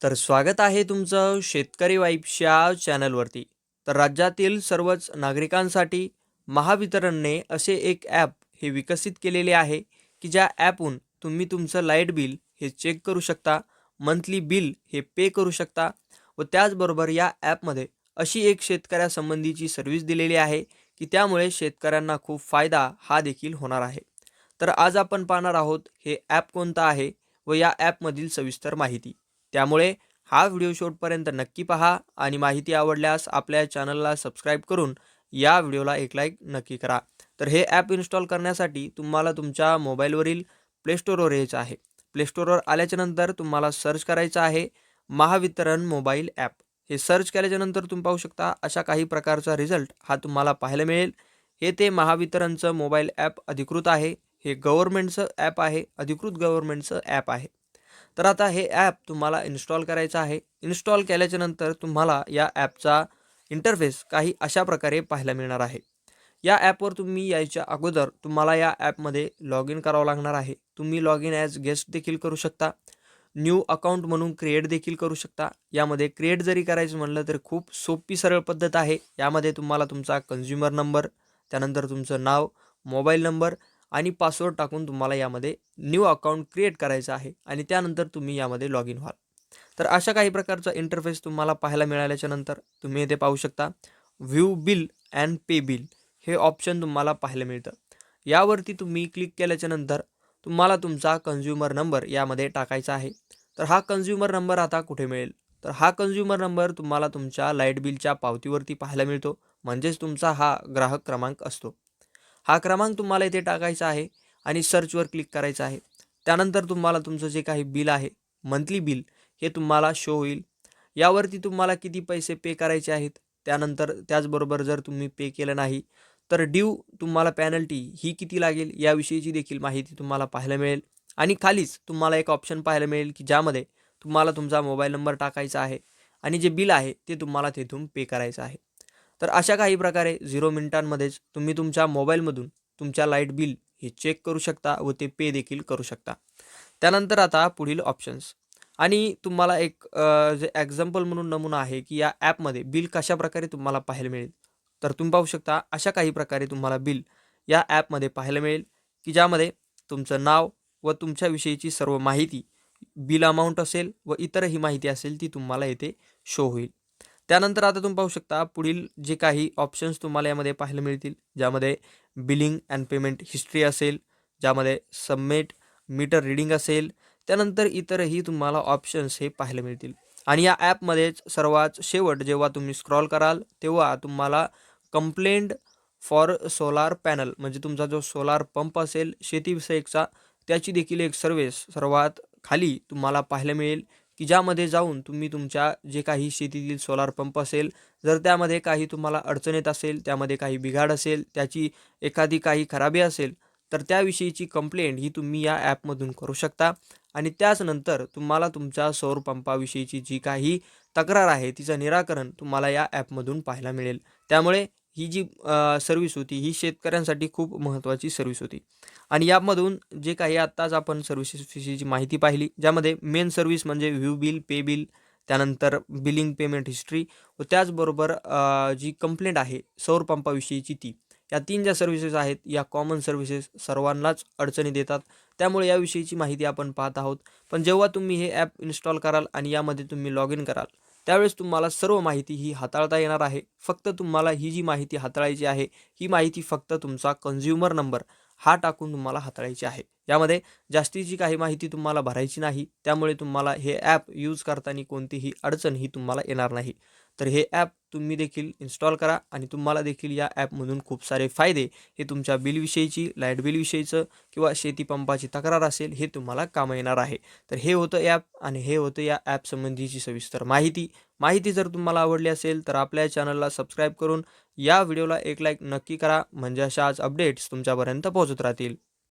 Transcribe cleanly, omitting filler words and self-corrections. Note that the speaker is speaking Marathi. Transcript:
तर स्वागत आहे तुमचं शेतकरी वाईब्सच्या चॅनलवरती. तर राज्यातील सर्वच नागरिकांसाठी महावितरणने असे एक ॲप हे विकसित केलेले आहे, की ज्या ॲपहून तुम्ही तुमचं लाईट बिल हे चेक करू शकता, मंथली बिल हे पे करू शकता व त्याचबरोबर या ॲपमध्ये अशी एक शेतकऱ्यासंबंधीची सर्व्हिस दिलेली आहे, की त्यामुळे शेतकऱ्यांना खूप फायदा हा देखील होणार आहे. तर आज आपण पाहणार आहोत हे ॲप कोणतं आहे व या ॲपमधील सविस्तर माहिती. त्यामुळे हा व्हिडिओ शेवटपर्यंत नक्की पहा आणि माहिती आवडल्यास आपल्या चॅनलला सबस्क्राईब करून या व्हिडिओला एक लाईक नक्की करा. तर हे ॲप इन्स्टॉल करण्यासाठी तुम्हाला तुमच्या मोबाईलवरील प्ले स्टोअरवर यायचं आहे. प्ले स्टोअरवर आल्याच्यानंतर तुम्हाला सर्च करायचं आहे महावितरण मोबाईल ॲप. हे सर्च केल्याच्यानंतर तुम्ही पाहू शकता अशा काही प्रकारचा रिझल्ट हा तुम्हाला पाहायला मिळेल. हे ते महावितरणचं मोबाईल ॲप अधिकृत आहे. हे गव्हर्नमेंटचं ॲप आहे, अधिकृत गव्हर्नमेंटचं ॲप आहे. तर आता हे ॲप तुम्हाला इन्स्टॉल करायचं आहे. इन्स्टॉल केल्याच्यानंतर तुम्हाला या ॲपचा इंटरफेस काही अशा प्रकारे पाहायला मिळणार आहे. या ॲपवर तुम्ही यायच्या अगोदर तुम्हाला या ॲपमध्ये लॉग इन करावं लागणार आहे. तुम्ही लॉग इन ॲज गेस्ट देखील करू शकता. न्यू अकाउंट म्हणून क्रिएट देखील करू शकता. यामध्ये क्रिएट जरी करायचं म्हटलं तर खूप सोपी सरळ पद्धत आहे. यामध्ये तुम्हाला तुमचा कन्झ्युमर नंबर, त्यानंतर तुमचं नाव, मोबाईल नंबर आणि पासवर्ड टाकून तुम्हाला यामध्ये न्यू अकाउंट क्रिएट करायचं आहे आणि त्यानंतर तुम्ही यामध्ये लॉग इन व्हाल. तर अशा काही प्रकारचा इंटरफेस तुम्हाला पाहायला मिळाल्याच्या नंतर तुम्ही इथे पाहू शकता view bill and pay bill हे ऑप्शन तुम्हाला पाहायला मिळतं. यावरती तुम्ही क्लिक केल्याच्या नंतर तुम्हाला तुमचा कन्झ्युमर नंबर यामध्ये टाकायचा आहे. तर हा कन्झ्युमर नंबर आता कुठे मिळेल? तर हा कन्झ्युमर नंबर तुम्हाला तुमच्या लाईट बिलच्या पावतीवरती पाहायला मिळतो. म्हणजेच तुमचा हा ग्राहक क्रमांक असतो. हा क्रमांक तुम्हाला इथे टाकायचा आहे आणि सर्चवर क्लिक करायचं आहे. त्यानंतर तुम्हाला तुमचं जे काही बिल आहे, मंथली बिल हे तुम्हाला शो होईल. यावरती तुम्हाला किती पैसे पे करायचे आहेत, त्यानंतर त्याचबरोबर जर तुम्ही पे केलं नाही, तर ड्यू तुम्हाला पेनल्टी ही किती लागेल याविषयीची देखील माहिती तुम्हाला पाहायला मिळेल. आणि खालीच तुम्हाला एक ऑप्शन पाहायला मिळेल, की ज्यामध्ये तुम्हाला तुमचा मोबाईल नंबर टाकायचा आहे आणि जे बिल आहे ते तुम्हाला तिथून पे करायचं आहे. तर अशा काही प्रकारे 0 मिनिटांमध्येच तुम्ही तुमच्या मोबाईलमधून तुमच्या लाईट बिल हे चेक करू शकता व ते पे देखील करू शकता. त्यानंतर आता पुढील ऑप्शन्स आणि तुम्हाला एक जे एक्झाम्पल म्हणून नमुना आहे, की या ॲपमध्ये बिल कशाप्रकारे तुम्हाला पाहायला मिळेल. तर तुम्ही पाहू शकता अशा काही प्रकारे तुम्हाला बिल या ॲपमध्ये पाहायला मिळेल, की ज्यामध्ये तुमचं नाव व तुमच्याविषयीची सर्व माहिती, बिल अमाउंट असेल व इतरही माहिती असेल ती तुम्हाला येथे शो होईल. त्यानंतर आता तुम्ही पाहू शकता पुढील जे काही ऑप्शन्स तुम्हाला यामध्ये पाहायला मिळतील, ज्यामध्ये बिलिंग अँड पेमेंट हिस्ट्री असेल, ज्यामध्ये सबमिट मीटर रीडिंग असेल, त्यानंतर इतरही तुम्हाला ऑप्शन्स हे पाहायला मिळतील. आणि या ॲपमध्येच सर्वात शेवट जेव्हा तुम्ही स्क्रॉल कराल तेव्हा तुम्हाला कंप्लेंट फॉर सोलार पॅनल म्हणजे तुमचा जो सोलार पंप असेल शेतीविषयकचा त्याची देखील एक सर्व्हिस सर्वात खाली तुम्हाला पाहायला मिळेल, की ज्यामध्ये जाऊन तुम्ही तुमच्या जे काही शेतीतील सोलार पंप असेल, जर त्यामध्ये काही तुम्हाला अडचण येत असेल, त्यामध्ये काही बिघाड असेल, त्याची एखादी काही खराबी असेल, तर त्याविषयीची कंप्लेंट ही तुम्ही या ॲपमधून करू शकता. आणि त्याचनंतर तुम्हाला तुमच्या सौर पंपाविषयीची जी काही तक्रार आहे तिचं निराकरण तुम्हाला या ॲपमधून पाहायला मिळेल. त्यामुळे ही जी सर्व्हिस होती ही शेतकऱ्यांसाठी खूप महत्त्वाची सर्व्हिस होती. आणि यामधून जे काही आत्ताच आपण सर्व्हिसेसविषयीची माहिती पाहिली, ज्यामध्ये मेन सर्व्हिस म्हणजे व्ह्यू बिल, पे बिल, त्यानंतर बिलिंग पेमेंट हिस्ट्री व त्याचबरोबर जी कंप्लेंट आहे सौर पंपाविषयीची ती. या 3 ज्या सर्व्हिसेस आहेत या कॉमन सर्व्हिसेस सर्वांनाच अडचणी देतात. त्यामुळे याविषयीची माहिती आपण पाहत आहोत. पण जेव्हा तुम्ही हे ॲप इन्स्टॉल कराल आणि यामध्ये तुम्ही लॉग इन कराल, त्यावेळेस तुम्हाला सर्व माहिती ही हाताळता येणार आहे. फक्त तुम्हाला ही जी माहिती हाताळायची आहे, ही माहिती फक्त तुमचा कन्झ्युमर नंबर हा टाकून तुम्हाला हाताळायची आहे. यामध्ये जास्तीची काही माहिती तुम्हाला भरायची नाही. त्यामुळे तुम्हाला हे ॲप यूज करताना कोणतीही अडचण ही तुम्हाला येणार नाही. तर हे ॲप तुम्ही देखील इन्स्टॉल करा आणि तुम्हाला देखील या ॲपमधून खूप सारे फायदे हे तुमच्या बिलविषयीची, लाईट बिलविषयीचं किंवा शेती पंपाची तक्रार असेल हे तुम्हाला कामं येणार आहे. तर हे होतं ॲप आणि हे होतं या ॲप संबंधीची सविस्तर माहिती. माहिती जर तुम्हाला आवडली असेल तर आपल्या चॅनलला सबस्क्राईब करून या व्हिडिओला एक लाईक नक्की करा. म्हणजे अशाच अपडेट्स तुमच्यापर्यंत पोहोचत राहतील.